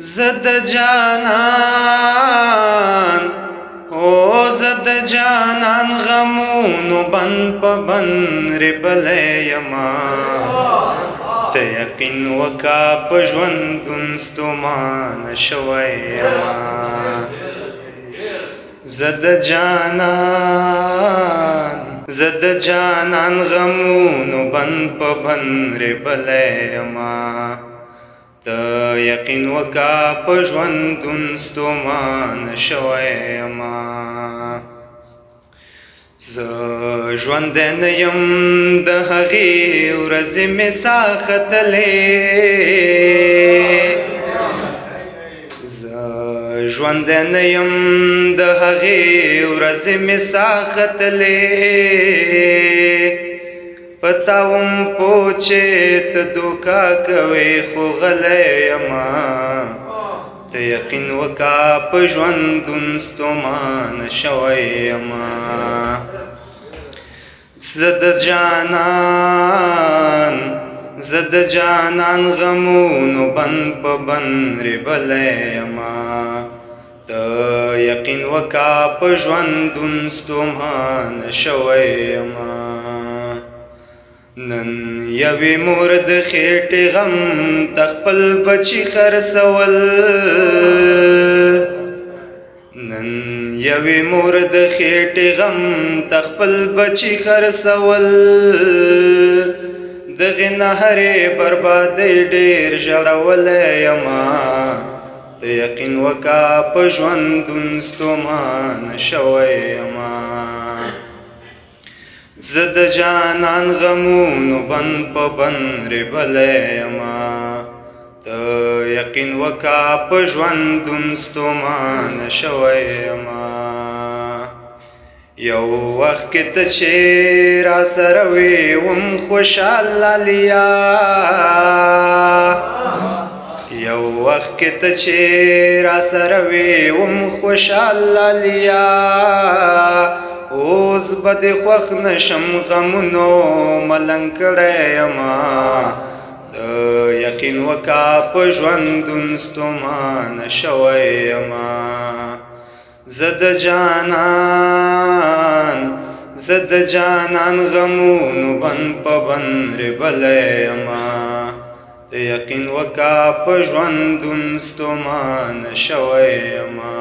زد جانان او زد جانان غمونو بن په بن ربلی یما ته یقین وکا په ژوندون ستومانه شوی یما زد جانان غمونو بن په بن ربلی یما ته یقین وکا په ژوندون ستومانه شوی یما زه ژوندی نه یم د هغې ورځې مې ساه ختلې زه ژوندی نه یم د هغې ورځې مې ساه ختلې پتاوم پوچې ته دوکا کوې خو غلی یما ته یقین وکا په ژوندون ستومانه شوی یما زه د جانان غمونو بن په بن ربلی یما ته یقین وکا په ژوندون ستومانه شوی یما نن یوې مور د خېټې غم ته خپل بچي خرڅول نن یوې مور د خېټې غم ته خپل بچي خرڅول دغې نهرې بربادۍ ډېر ژړولی یما ته یقین وکا په ژوندون ستومانه شوی یما زه د جانان غمونو بن په بن ربلی یما ته یقین وکا په ژوندون ستومانه شوی یما یو وخت کې ته چې راسره وې وم خوشحاله لیا یو وخت کې ته چې راسره وې وم خوشحاله لیا اوس به دې خوښ نشم غمونو ملنګ کړی یما یقین وکا په ژوندون ستومانه شوی یما زه د جانان غمونو بن په بن ربلی یما ته یقین وکا په ژوندون ستومانه شوی یما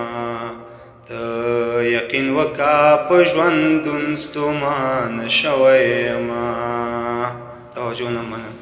ته یقین وکا په ژوندون ستومانه شوی یما توجه نه منم